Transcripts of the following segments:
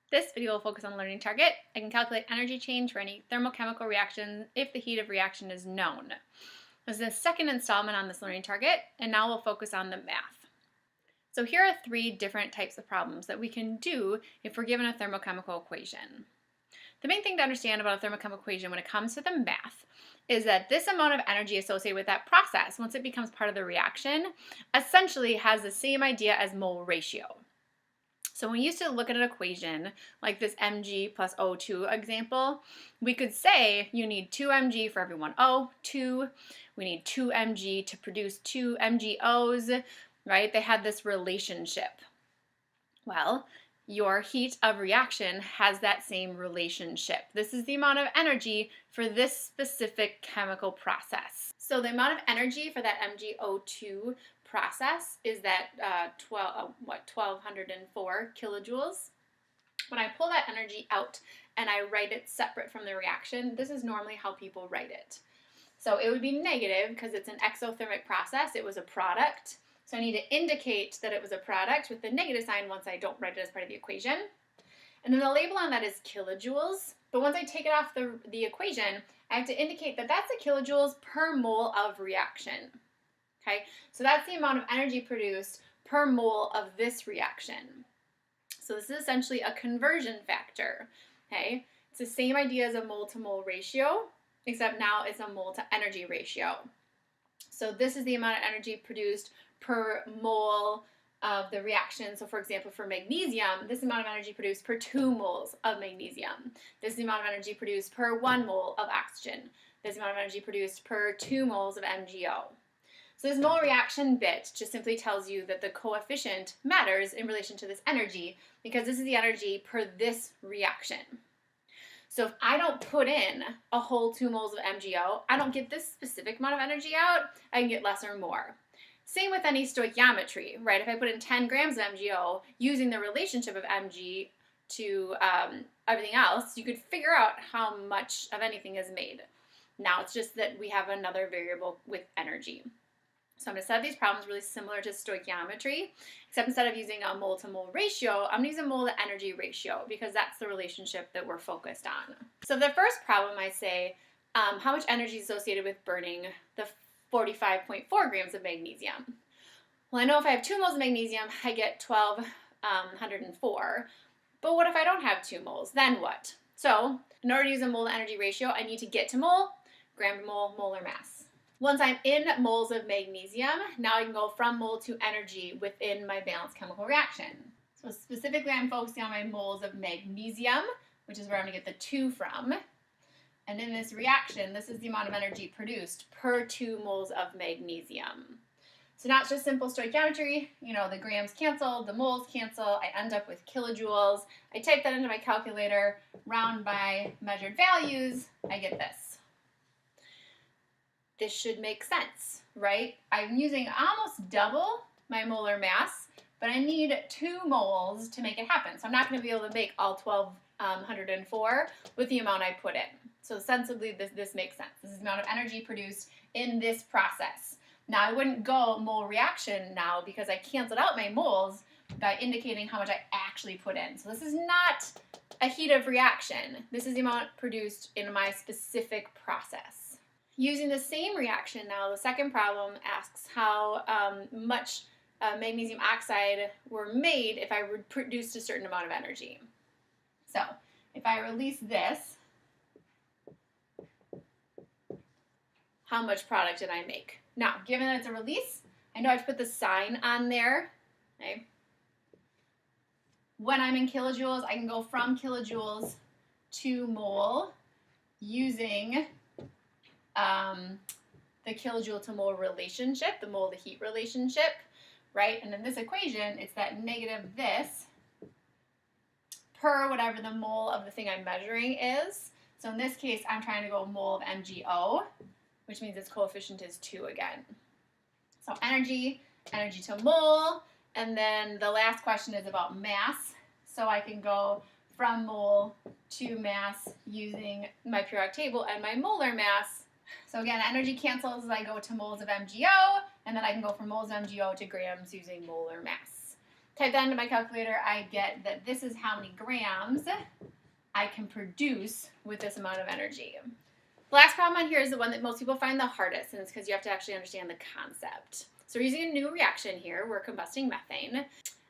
This video will focus on learning target. I can calculate energy change for any thermochemical reaction if the heat of reaction is known. This is the second installment on this learning target, and now we'll focus on the math. So here are three different types of problems that we can do if we're given a thermochemical equation. The main thing to understand about a thermochemical equation when it comes to the math is that this amount of energy associated with that process, once it becomes part of the reaction, essentially has the same idea as mole ratio. So when we used to look at an equation like this mg plus O2 example, we could say you need 2 mg for every 1 O2. We need 2 mg to produce 2 MgOs, right? They had this relationship. Well, your heat of reaction has that same relationship. This is the amount of energy for this specific chemical process. So the amount of energy for that MgO2 process is that 1204 kilojoules. When I pull that energy out and I write it separate from the reaction, this is normally how people write it. So it would be negative because it's an exothermic process. It was a product. So I need to indicate that it was a product with the negative sign once I don't write it as part of the equation. And then the label on that is kilojoules. But once I take it off the equation, I have to indicate that that's a kilojoules per mole of reaction. Okay, so that's the amount of energy produced per mole of this reaction. So this is essentially a conversion factor. Okay, it's the same idea as a mole to mole ratio, except now it's a mole to energy ratio. So this is the amount of energy produced per mole of the reaction. So for example, for magnesium, this amount of energy produced per 2 moles of magnesium. This is the amount of energy produced per 1 mole of oxygen. This amount of energy produced per 2 moles of MgO. So this mole reaction bit just simply tells you that the coefficient matters in relation to this energy because this is the energy per this reaction. So if I don't put in a whole 2 moles of MgO, I don't get this specific amount of energy out, I can get less or more. Same with any stoichiometry, right? If I put in 10 grams of MgO using the relationship of Mg to everything else, you could figure out how much of anything is made. Now it's just that we have another variable with energy. So I'm going to set up these problems really similar to stoichiometry, except instead of using a mole to mole ratio, I'm going to use a mole to energy ratio because that's the relationship that we're focused on. So the first problem I say, how much energy is associated with burning the 45.4 grams of magnesium? Well, I know if I have 2 moles of magnesium, I get 1204. But what if I don't have 2 moles? Then what? So in order to use a mole to energy ratio, I need to get to mole, gram to mole, molar mass. Once I'm in moles of magnesium, now I can go from mole to energy within my balanced chemical reaction. So specifically, I'm focusing on my moles of magnesium, which is where I'm going to get the 2 from. And in this reaction, this is the amount of energy produced per 2 moles of magnesium. So not just simple stoichiometry, the grams cancel, the moles cancel, I end up with kilojoules. I type that into my calculator, round by measured values, I get this. This should make sense, right? I'm using almost double my molar mass, but I need 2 moles to make it happen. So I'm not going to be able to make all 1204 with the amount I put in. So sensibly, this makes sense. This is the amount of energy produced in this process. Now, I wouldn't go mole reaction now because I canceled out my moles by indicating how much I actually put in. So this is not a heat of reaction. This is the amount produced in my specific process. Using the same reaction now, the second problem asks how much magnesium oxide were made if I produced a certain amount of energy. So if I release this, how much product did I make? Now, given that it's a release, I know I have to put the sign on there. Okay. When I'm in kilojoules, I can go from kilojoules to mole using the kilojoule to mole relationship, the mole to heat relationship, right? And in this equation, it's that negative this per whatever the mole of the thing I'm measuring is. So in this case, I'm trying to go mole of MgO, which means its coefficient is 2 again. So energy to mole, and then the last question is about mass. So I can go from mole to mass using my periodic table and my molar mass. So again, energy cancels as I go to moles of MgO, and then I can go from moles of MgO to grams using molar mass. type that into my calculator, I get that this is how many grams I can produce with this amount of energy. The last problem on here is the one that most people find the hardest, and it's because you have to actually understand the concept. So we're using a new reaction here. We're combusting methane.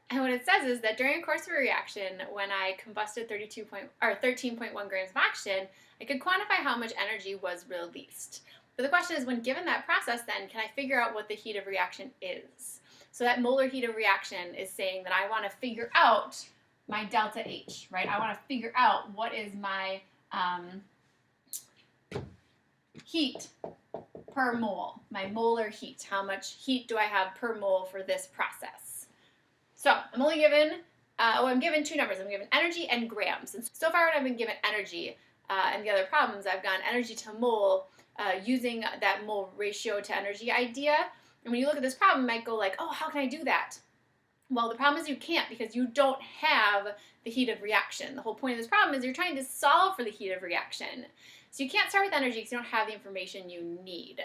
And what it says is that during the course of a reaction, when I combusted 13.1 grams of oxygen, I could quantify how much energy was released. But the question is, when given that process, then, can I figure out what the heat of reaction is? So that molar heat of reaction is saying that I want to figure out my delta H, right? I want to figure out what is my heat per mole, my molar heat. How much heat do I have per mole for this process? So I'm only given, I'm given two numbers. I'm given energy and grams. And so far when I've been given energy and the other problems, I've gone energy to mole using that mole ratio to energy idea. And when you look at this problem, you might go like, oh, how can I do that? Well, the problem is you can't, because you don't have the heat of reaction. The whole point of this problem is you're trying to solve for the heat of reaction. So you can't start with energy because you don't have the information you need.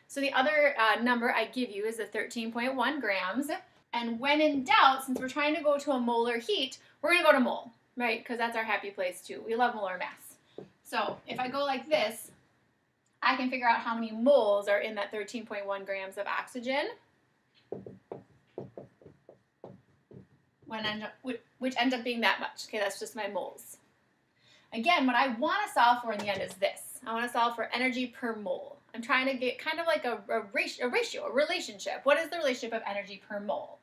So the other number I give you is the 13.1 grams. And when in doubt, since we're trying to go to a molar heat, we're going to go to mole, right? Because that's our happy place too. We love molar mass. So if I go like this, I can figure out how many moles are in that 13.1 grams of oxygen, which ends up being that much. Okay, that's just my moles. Again, what I want to solve for in the end is this. I want to solve for energy per mole. I'm trying to get kind of like a ratio, a relationship. What is the relationship of energy per mole?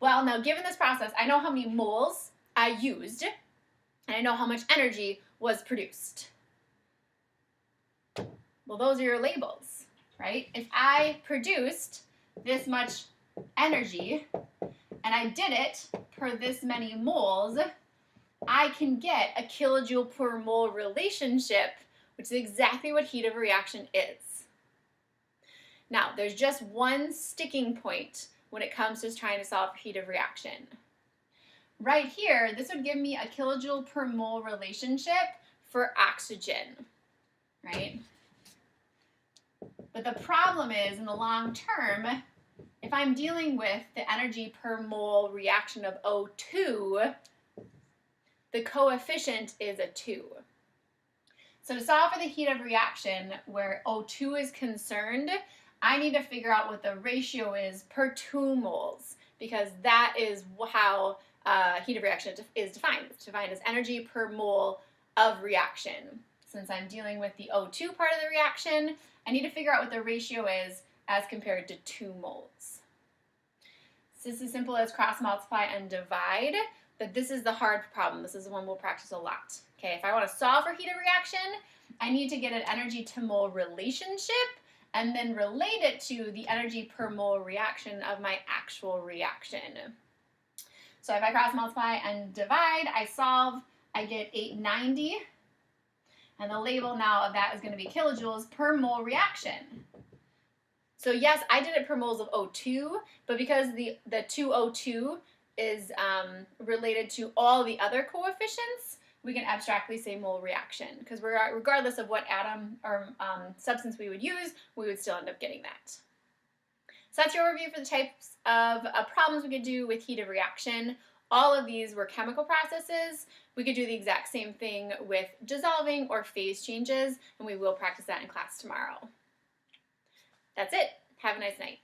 Well, now given this process, I know how many moles I used, and I know how much energy was produced. Well, those are your labels, right? If I produced this much energy, and I did it per this many moles, I can get a kilojoule per mole relationship, which is exactly what heat of reaction is. Now, there's just one sticking point when it comes to trying to solve for heat of reaction. Right here, this would give me a kilojoule per mole relationship for oxygen, right? But the problem is, in the long term, if I'm dealing with the energy per mole reaction of O2, the coefficient is a 2. So to solve for the heat of reaction where O2 is concerned, I need to figure out what the ratio is per 2 moles, because that is how heat of reaction is defined. It's defined as energy per mole of reaction. Since I'm dealing with the O2 part of the reaction, I need to figure out what the ratio is as compared to 2 moles. So this is as simple as cross multiply and divide, but this is the hard problem. This is the one we'll practice a lot. Okay, if I want to solve for heat of reaction, I need to get an energy to mole relationship and then relate it to the energy per mole reaction of my actual reaction. So if I cross multiply and divide, I solve, I get 890. And the label now of that is going to be kilojoules per mole reaction. So yes, I did it per moles of O2, but because the 2O2 is related to all the other coefficients, we can abstractly say mole reaction, because regardless of what atom or substance we would use, we would still end up getting that. So that's your overview for the types of problems we could do with heat of reaction. All of these were chemical processes. We could do the exact same thing with dissolving or phase changes, and we will practice that in class tomorrow. That's it. Have a nice night.